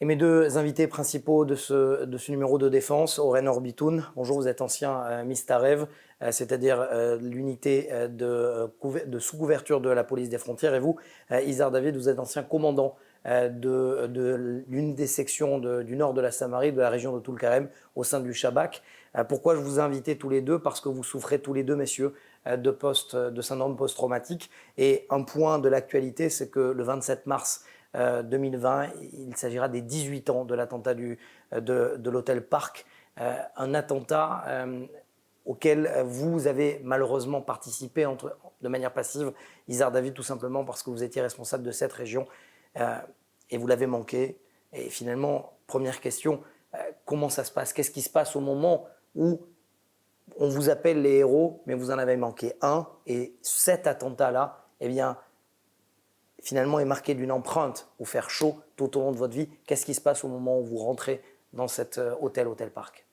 Et mes deux invités principaux de ce numéro de défense, Oren Orbitoun, bonjour, vous êtes ancien Mistarev, c'est-à-dire l'unité de sous-couverture de la police des frontières, et vous, Izar David, vous êtes ancien commandant de l'une des sections du nord de la Samarie, de la région de Tulkarem, au sein du Shabak. Pourquoi je vous ai invités tous les deux? Parce que vous souffrez tous les deux, messieurs, de syndrome post-traumatique. Et un point de l'actualité, c'est que le 27 mars 2020, il s'agira des 18 ans de l'attentat de l'hôtel Park, un attentat auquel vous avez malheureusement participé de manière passive, Izar David, tout simplement parce que vous étiez responsable de cette région et vous l'avez manqué. Et finalement, première question, comment ça se passe? Qu'est-ce qui se passe au moment où on vous appelle les héros, mais vous en avez manqué un, et cet attentat-là, eh bien, finalement est marqué d'une empreinte, vous faire chaud tout au long de votre vie. Qu'est-ce qui se passe au moment où vous rentrez dans cet hôtel Park?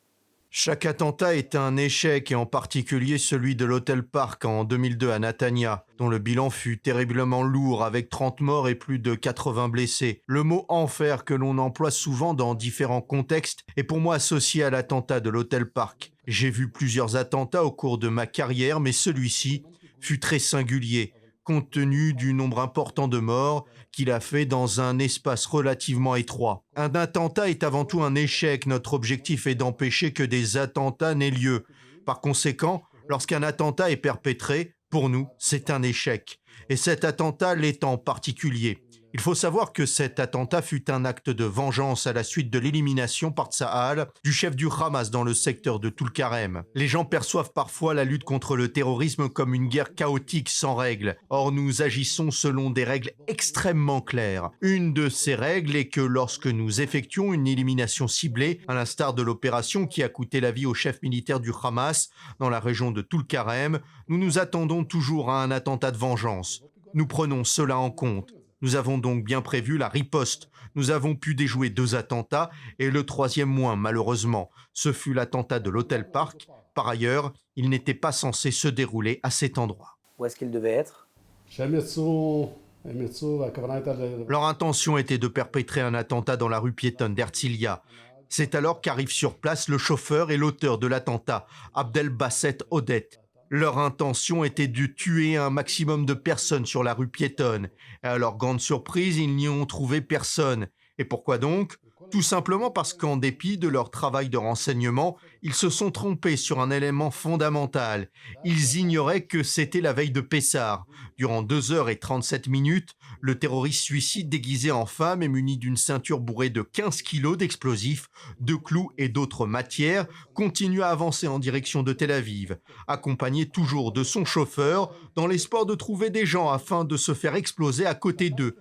Chaque attentat est un échec, et en particulier celui de l'hôtel Park en 2002 à Netanya, dont le bilan fut terriblement lourd avec 30 morts et plus de 80 blessés. Le mot enfer, que l'on emploie souvent dans différents contextes, est pour moi associé à l'attentat de l'hôtel Park. J'ai vu plusieurs attentats au cours de ma carrière, mais celui-ci fut très singulier, compte tenu du nombre important de morts qu'il a fait dans un espace relativement étroit. Un attentat est avant tout un échec. Notre objectif est d'empêcher que des attentats n'aient lieu. Par conséquent, lorsqu'un attentat est perpétré, pour nous, c'est un échec. Et cet attentat l'est en particulier. Il faut savoir que cet attentat fut un acte de vengeance à la suite de l'élimination par Tsahal du chef du Hamas dans le secteur de Tulkarem. Les gens perçoivent parfois la lutte contre le terrorisme comme une guerre chaotique sans règles. Or, nous agissons selon des règles extrêmement claires. Une de ces règles est que lorsque nous effectuons une élimination ciblée, à l'instar de l'opération qui a coûté la vie au chef militaire du Hamas dans la région de Tulkarem, nous nous attendons toujours à un attentat de vengeance. Nous prenons cela en compte. Nous avons donc bien prévu la riposte. Nous avons pu déjouer 2 attentats et le 3e moins, malheureusement. Ce fut l'attentat de l'hôtel Park. Par ailleurs, il n'était pas censé se dérouler à cet endroit. Où est-ce qu'il devait être? Leur intention était de perpétrer un attentat dans la rue piétonne d'Herzliya. C'est alors qu'arrivent sur place le chauffeur et l'auteur de l'attentat, Abdelbasset Odet. Leur intention était de tuer un maximum de personnes sur la rue piétonne. Et à leur grande surprise, ils n'y ont trouvé personne. Et pourquoi donc? Tout simplement parce qu'en dépit de leur travail de renseignement, ils se sont trompés sur un élément fondamental. Ils ignoraient que c'était la veille de Pessah. Durant 2h37, le terroriste suicide déguisé en femme et muni d'une ceinture bourrée de 15 kilos d'explosifs, de clous et d'autres matières, continue à avancer en direction de Tel Aviv, accompagné toujours de son chauffeur, dans l'espoir de trouver des gens afin de se faire exploser à côté d'eux.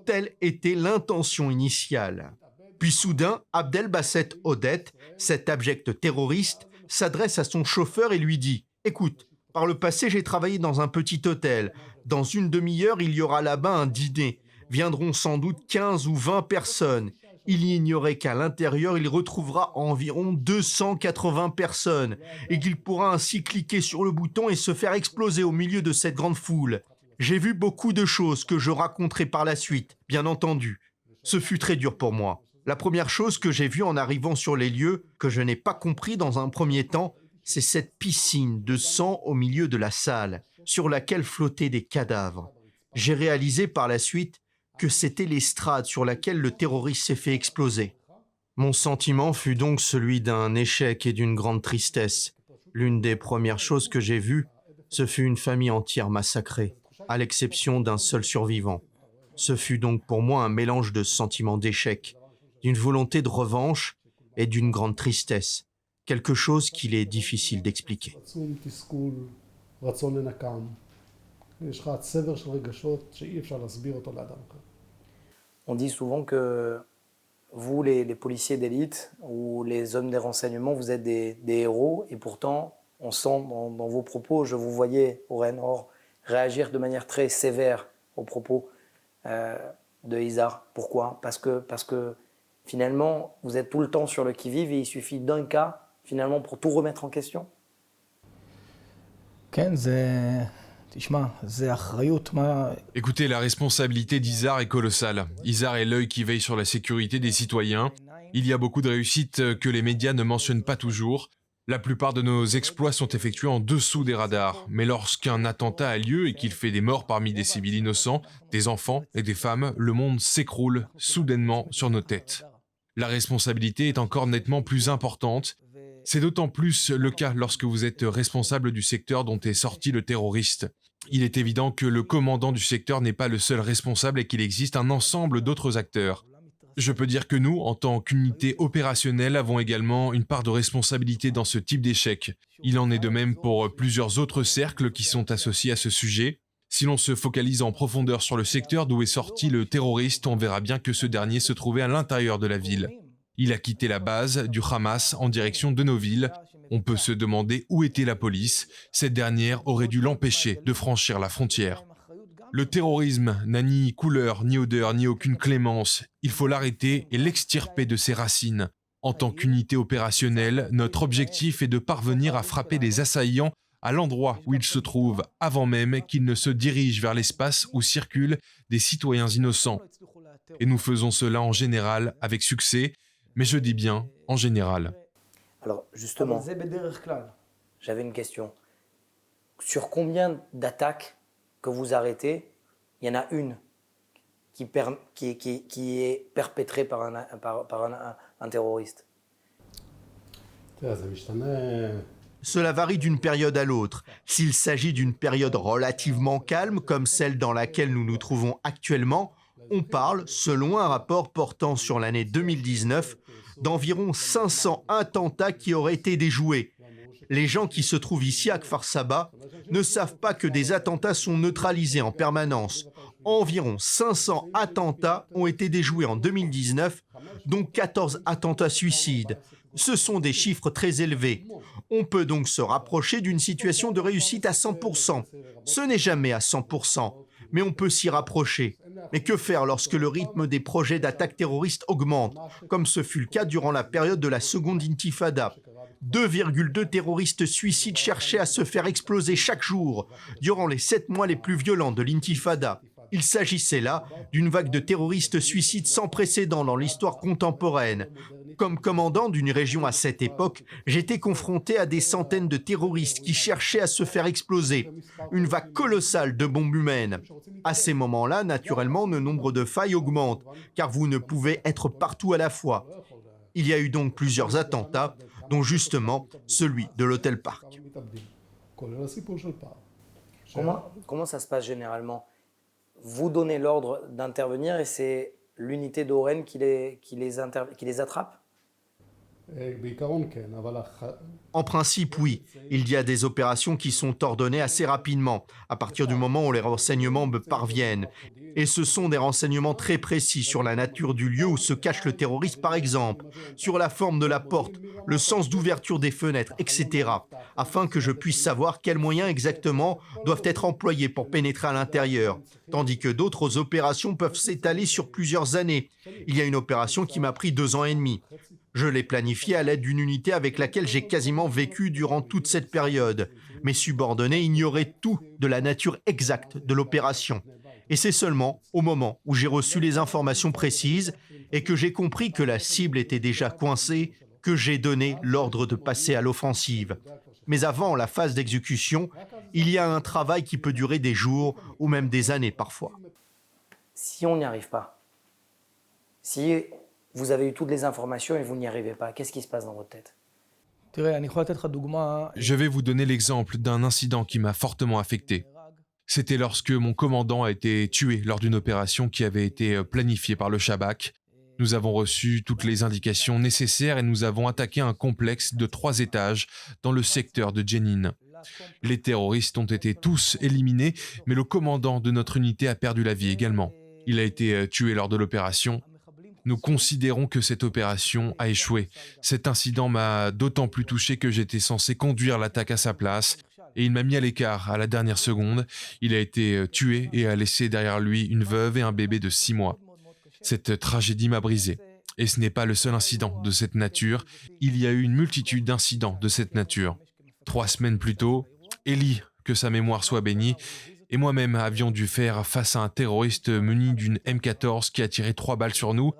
Telle était l'intention initiale. Puis soudain, Abdelbasset Odet, cet abject terroriste, s'adresse à son chauffeur et lui dit « Écoute, par le passé, j'ai travaillé dans un petit hôtel. Dans une demi-heure, il y aura là-bas un dîner. Viendront sans doute 15 ou 20 personnes. Il ignorait qu'à l'intérieur, il retrouvera environ 280 personnes et qu'il pourra ainsi cliquer sur le bouton et se faire exploser au milieu de cette grande foule. J'ai vu beaucoup de choses que je raconterai par la suite, bien entendu. Ce fut très dur pour moi. La première chose que j'ai vue en arrivant sur les lieux, que je n'ai pas compris dans un premier temps, c'est cette piscine de sang au milieu de la salle, sur laquelle flottaient des cadavres. J'ai réalisé par la suite que c'était l'estrade sur laquelle le terroriste s'est fait exploser. Mon sentiment fut donc celui d'un échec et d'une grande tristesse. L'une des premières choses que j'ai vues, ce fut une famille entière massacrée, à l'exception d'un seul survivant. Ce fut donc pour moi un mélange de sentiments d'échec, d'une volonté de revanche et d'une grande tristesse, quelque chose qu'il est difficile d'expliquer. On dit souvent que vous, les policiers d'élite ou les hommes des renseignements, vous êtes des héros, et pourtant, on sent dans vos propos, je vous voyais, Oren Or, réagir de manière très sévère aux propos de Izar. Pourquoi? Parce que finalement, vous êtes tout le temps sur le qui-vive et il suffit d'un cas, finalement, pour tout remettre en question. Écoutez, la responsabilité d'Izar est colossale. Izar est l'œil qui veille sur la sécurité des citoyens. Il y a beaucoup de réussites que les médias ne mentionnent pas toujours. La plupart de nos exploits sont effectués en dessous des radars. Mais lorsqu'un attentat a lieu et qu'il fait des morts parmi des civils innocents, des enfants et des femmes, le monde s'écroule soudainement sur nos têtes. La responsabilité est encore nettement plus importante. C'est d'autant plus le cas lorsque vous êtes responsable du secteur dont est sorti le terroriste. Il est évident que le commandant du secteur n'est pas le seul responsable et qu'il existe un ensemble d'autres acteurs. Je peux dire que nous, en tant qu'unité opérationnelle, avons également une part de responsabilité dans ce type d'échec. Il en est de même pour plusieurs autres cercles qui sont associés à ce sujet. Si l'on se focalise en profondeur sur le secteur d'où est sorti le terroriste, on verra bien que ce dernier se trouvait à l'intérieur de la ville. Il a quitté la base du Hamas en direction de nos villes. On peut se demander où était la police. Cette dernière aurait dû l'empêcher de franchir la frontière. Le terrorisme n'a ni couleur, ni odeur, ni aucune clémence. Il faut l'arrêter et l'extirper de ses racines. En tant qu'unité opérationnelle, notre objectif est de parvenir à frapper les assaillants à l'endroit où ils se trouvent, avant même qu'ils ne se dirigent vers l'espace où circulent des citoyens innocents. Et nous faisons cela en général avec succès, mais je dis bien en général. Alors justement, j'avais une question. Sur combien d'attaques que vous arrêtez, il y en a une qui est perpétrée par un terroriste? Cela varie d'une période à l'autre. S'il s'agit d'une période relativement calme, comme celle dans laquelle nous nous trouvons actuellement, on parle, selon un rapport portant sur l'année 2019, d'environ 500 attentats qui auraient été déjoués. Les gens qui se trouvent ici à Kfar Saba ne savent pas que des attentats sont neutralisés en permanence. Environ 500 attentats ont été déjoués en 2019, dont 14 attentats suicides. Ce sont des chiffres très élevés. On peut donc se rapprocher d'une situation de réussite à 100%. Ce n'est jamais à 100%, mais on peut s'y rapprocher. Mais que faire lorsque le rythme des projets d'attaque terroriste augmente, comme ce fut le cas durant la période de la seconde intifada? 2,2 terroristes suicides cherchaient à se faire exploser chaque jour durant les 7 mois les plus violents de l'intifada. Il s'agissait là d'une vague de terroristes suicides sans précédent dans l'histoire contemporaine. Comme commandant d'une région à cette époque, j'étais confronté à des centaines de terroristes qui cherchaient à se faire exploser. Une vague colossale de bombes humaines. À ces moments-là, naturellement, le nombre de failles augmente, car vous ne pouvez être partout à la fois. Il y a eu donc plusieurs attentats, dont justement celui de l'Hôtel Park. Comment ça se passe généralement? Vous donnez l'ordre d'intervenir et c'est l'unité d'Oren qui les attrape? En principe, oui. Il y a des opérations qui sont ordonnées assez rapidement, à partir du moment où les renseignements me parviennent. Et ce sont des renseignements très précis sur la nature du lieu où se cache le terroriste, par exemple, sur la forme de la porte, le sens d'ouverture des fenêtres, etc., afin que je puisse savoir quels moyens exactement doivent être employés pour pénétrer à l'intérieur. Tandis que d'autres opérations peuvent s'étaler sur plusieurs années. Il y a une opération qui m'a pris 2 ans et demi. Je l'ai planifiée à l'aide d'une unité avec laquelle j'ai quasiment vécu durant toute cette période. Mes subordonnés ignoraient tout de la nature exacte de l'opération. Et c'est seulement au moment où j'ai reçu les informations précises et que j'ai compris que la cible était déjà coincée que j'ai donné l'ordre de passer à l'offensive. Mais avant la phase d'exécution, il y a un travail qui peut durer des jours ou même des années parfois. Si on n'y arrive pas, si vous avez eu toutes les informations et vous n'y arrivez pas, qu'est-ce qui se passe dans votre tête? Je vais vous donner l'exemple d'un incident qui m'a fortement affecté. C'était lorsque mon commandant a été tué lors d'une opération qui avait été planifiée par le Shabak. Nous avons reçu toutes les indications nécessaires et nous avons attaqué un complexe de 3 étages dans le secteur de Jenin. Les terroristes ont été tous éliminés, mais le commandant de notre unité a perdu la vie également. Il a été tué lors de l'opération. Nous considérons que cette opération a échoué. Cet incident m'a d'autant plus touché que j'étais censé conduire l'attaque à sa place et il m'a mis à l'écart à la dernière seconde. Il a été tué et a laissé derrière lui une veuve et un bébé de 6 mois. Cette tragédie m'a brisé. Et ce n'est pas le seul incident de cette nature. Il y a eu une multitude d'incidents de cette nature. 3 semaines plus tôt, Eli que sa mémoire soit bénie, et moi-même avions dû faire face à un terroriste muni d'une M14 qui a tiré 3 balles sur nous,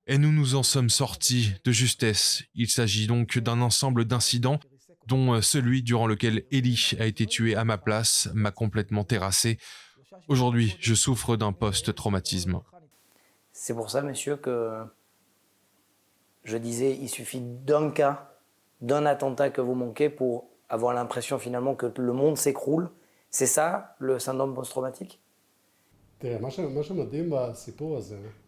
et nous nous en sommes sortis de justesse. Il s'agit donc d'un ensemble d'incidents dont celui durant lequel Eli a été tué à ma place m'a complètement terrassé. Aujourd'hui, je souffre d'un post-traumatisme. C'est pour ça, monsieur, que je disais, il suffit d'un cas, d'un attentat que vous manquez pour avoir l'impression finalement que le monde s'écroule. C'est ça, le syndrome post-traumatique ?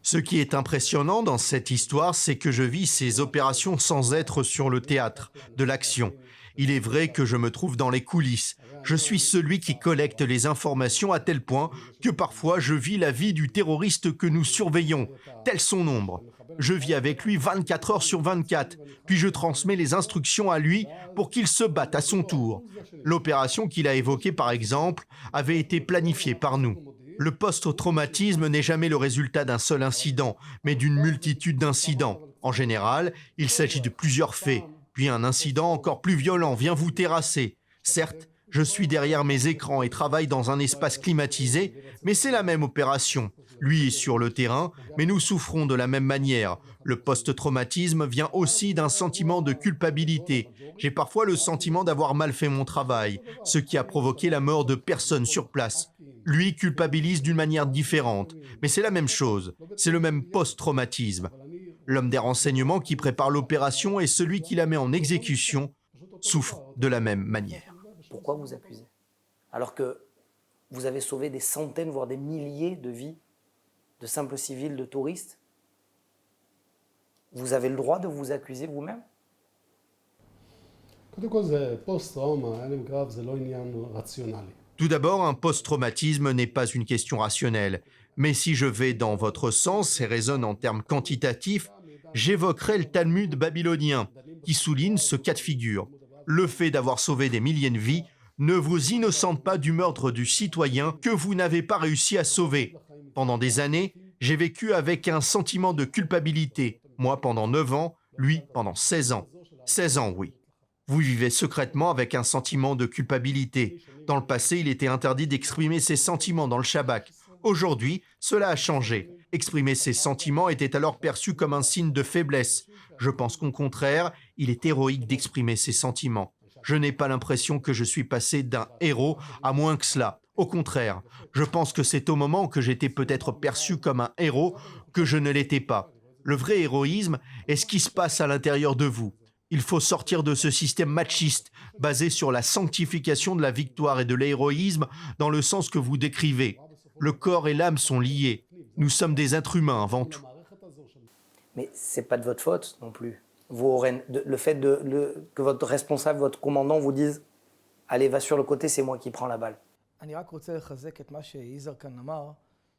Ce qui est impressionnant dans cette histoire, c'est que je vis ces opérations sans être sur le théâtre de l'action. Il est vrai que je me trouve dans les coulisses. Je suis celui qui collecte les informations à tel point que parfois je vis la vie du terroriste que nous surveillons, tel son nombre. Je vis avec lui 24 heures sur 24, puis je transmets les instructions à lui pour qu'il se batte à son tour. L'opération qu'il a évoquée, par exemple, avait été planifiée par nous. Le post-traumatisme n'est jamais le résultat d'un seul incident, mais d'une multitude d'incidents. En général, il s'agit de plusieurs faits, puis un incident encore plus violent vient vous terrasser. Certes, je suis derrière mes écrans et travaille dans un espace climatisé, mais c'est la même opération. Lui est sur le terrain, mais nous souffrons de la même manière. Le post-traumatisme vient aussi d'un sentiment de culpabilité. J'ai parfois le sentiment d'avoir mal fait mon travail, ce qui a provoqué la mort de personnes sur place. Lui culpabilise d'une manière différente, mais c'est la même chose, c'est le même post-traumatisme. L'homme des renseignements qui prépare l'opération et celui qui la met en exécution souffrent de la même manière. Pourquoi vous accusez ? Alors que vous avez sauvé des centaines, voire des milliers de vies de simples civils, de touristes. Vous avez le droit de vous accuser vous-même ? Tout d'abord, un post-traumatisme n'est pas une question rationnelle. Mais si je vais dans votre sens et raisonne en termes quantitatifs, j'évoquerai le Talmud babylonien qui souligne ce cas de figure. Le fait d'avoir sauvé des milliers de vies ne vous innocente pas du meurtre du citoyen que vous n'avez pas réussi à sauver. Pendant des années, j'ai vécu avec un sentiment de culpabilité. Moi pendant 9 ans, lui pendant 16 ans. 16 ans, oui. Vous vivez secrètement avec un sentiment de culpabilité. Dans le passé, il était interdit d'exprimer ses sentiments dans le Shabbat. Aujourd'hui, cela a changé. Exprimer ses sentiments était alors perçu comme un signe de faiblesse. Je pense qu'au contraire, il est héroïque d'exprimer ses sentiments. Je n'ai pas l'impression que je suis passé d'un héros à moins que cela. Au contraire, je pense que c'est au moment que j'étais peut-être perçu comme un héros que je ne l'étais pas. Le vrai héroïsme est ce qui se passe à l'intérieur de vous. Il faut sortir de ce système machiste basé sur la sanctification de la victoire et de l'héroïsme dans le sens que vous décrivez. Le corps et l'âme sont liés. Nous sommes des êtres humains avant tout. Mais ce n'est pas de votre faute non plus. Le fait que votre responsable, votre commandant vous dise « Allez, va sur le côté, c'est moi qui prends la balle ».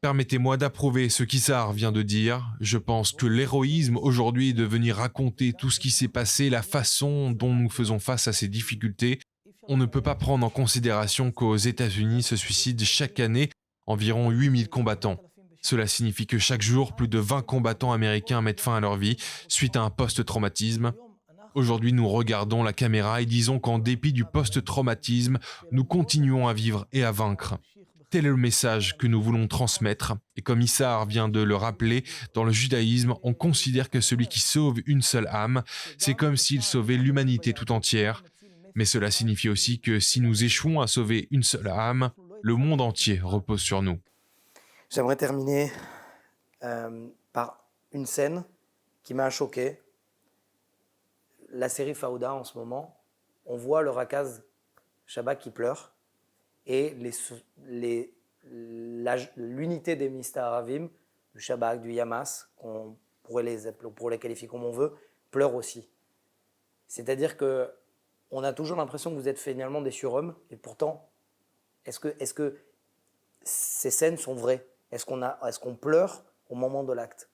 Permettez-moi d'approuver ce qu'Issar vient de dire. Je pense que l'héroïsme aujourd'hui est de venir raconter tout ce qui s'est passé, la façon dont nous faisons face à ces difficultés. On ne peut pas prendre en considération qu'aux États-Unis se suicident chaque année environ 8000 combattants. Cela signifie que chaque jour, plus de 20 combattants américains mettent fin à leur vie suite à un post-traumatisme. Aujourd'hui, nous regardons la caméra et disons qu'en dépit du post-traumatisme, nous continuons à vivre et à vaincre. Tel est le message que nous voulons transmettre. Et comme Issar vient de le rappeler, dans le judaïsme, on considère que celui qui sauve une seule âme, c'est comme s'il sauvait l'humanité tout entière. Mais cela signifie aussi que si nous échouons à sauver une seule âme, le monde entier repose sur nous. J'aimerais terminer par une scène qui m'a choqué. La série Fauda en ce moment, on voit le Rakaz Shabak qui pleure et l'unité des Mistaravim, du Shabak, du Yamas, qu'on pourrait les qualifier comme on veut, pleure aussi. C'est-à-dire qu'on a toujours l'impression que vous êtes finalement des surhommes et pourtant, est-ce que ces scènes sont vraies ? Est-ce qu'on pleure au moment de l'acte ?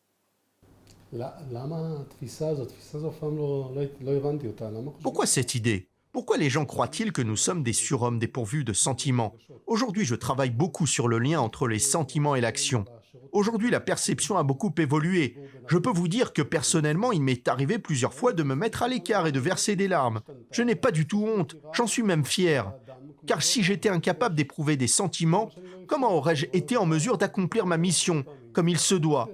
Pourquoi cette idée ? Pourquoi les gens croient-ils que nous sommes des surhommes dépourvus de sentiments ? Aujourd'hui, je travaille beaucoup sur le lien entre les sentiments et l'action. Aujourd'hui, la perception a beaucoup évolué. Je peux vous dire que personnellement, il m'est arrivé plusieurs fois de me mettre à l'écart et de verser des larmes. Je n'ai pas du tout honte, j'en suis même fier. Car si j'étais incapable d'éprouver des sentiments, comment aurais-je été en mesure d'accomplir ma mission, comme il se doit?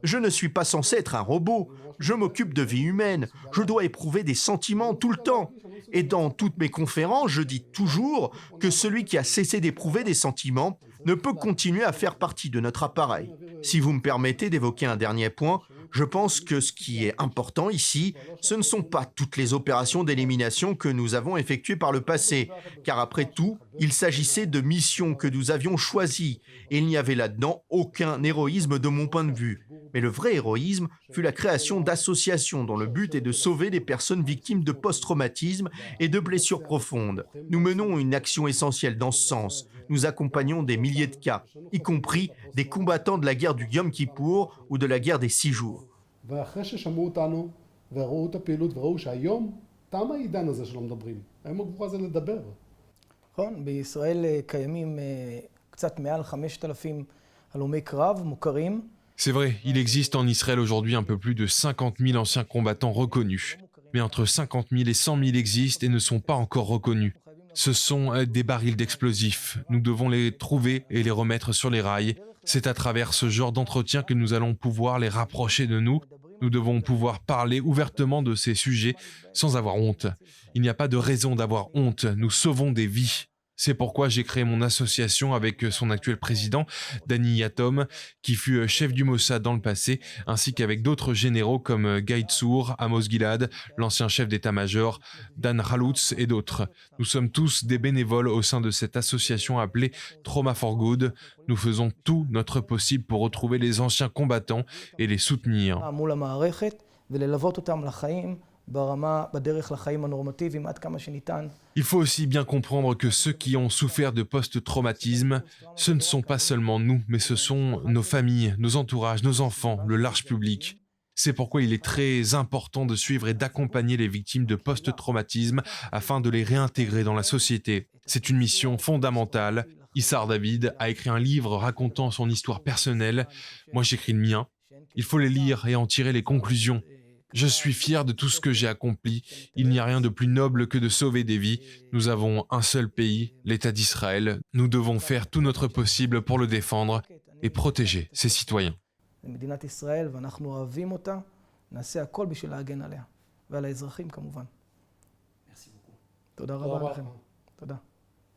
Je ne suis pas censé être un robot, je m'occupe de vie humaine, je dois éprouver des sentiments tout le temps. Et dans toutes mes conférences, je dis toujours que celui qui a cessé d'éprouver des sentiments ne peut continuer à faire partie de notre appareil. Si vous me permettez d'évoquer un dernier point, je pense que ce qui est important ici, ce ne sont pas toutes les opérations d'élimination que nous avons effectuées par le passé, car après tout, il s'agissait de missions que nous avions choisies, et il n'y avait là-dedans aucun héroïsme de mon point de vue. Mais le vrai héroïsme fut la création d'associations dont le but est de sauver des personnes victimes de post-traumatisme et de blessures profondes. Nous menons une action essentielle dans ce sens. Nous accompagnons des milliers de cas, y compris des combattants de la guerre du Yom Kippour ou de la guerre des 6 jours. ואחרי ששמעו אותנו וראו את הפעילות וראו שהיום תם העידן הזה שלא מדברים. היום הגבורה זה לדבר. נכון, בישראל קיימים קצת מעל 5,000 הלומי קרב מוכרים. C'est vrai, il existe en Israël aujourd'hui un peu plus de 50 000 anciens combattants reconnus. Mais entre 50 000 et 100 000 existent et ne sont pas encore reconnus. Ce sont des barils d'explosifs. Nous devons les trouver et les remettre sur les rails. C'est à travers ce genre d'entretien que nous allons pouvoir les rapprocher de nous. Nous devons pouvoir parler ouvertement de ces sujets sans avoir honte. Il n'y a pas de raison d'avoir honte. Nous sauvons des vies. C'est pourquoi j'ai créé mon association avec son actuel président, Dani Yatom, qui fut chef du Mossad dans le passé, ainsi qu'avec d'autres généraux comme Guy Tsour, Amos Gilad, l'ancien chef d'état-major, Dan Halutz et d'autres. Nous sommes tous des bénévoles au sein de cette association appelée Trauma for Good. Nous faisons tout notre possible pour retrouver les anciens combattants et les soutenir. Il faut aussi bien comprendre que ceux qui ont souffert de post-traumatisme, ce ne sont pas seulement nous, mais ce sont nos familles, nos entourages, nos enfants, le large public. C'est pourquoi il est très important de suivre et d'accompagner les victimes de post-traumatisme afin de les réintégrer dans la société. C'est une mission fondamentale. Issar David a écrit un livre racontant son histoire personnelle. Moi, j'écris le mien. Il faut les lire et en tirer les conclusions. Je suis fier de tout ce que j'ai accompli. Il n'y a rien de plus noble que de sauver des vies. Nous avons un seul pays, l'État d'Israël. Nous devons faire tout notre possible pour le défendre et protéger ses citoyens. מדינת ישראל, ואנחנו אוהבים אותה, נעשה הכל בשביל להגן עליה, ועל האזרחים כמובן. תודה רבה לכם. תודה.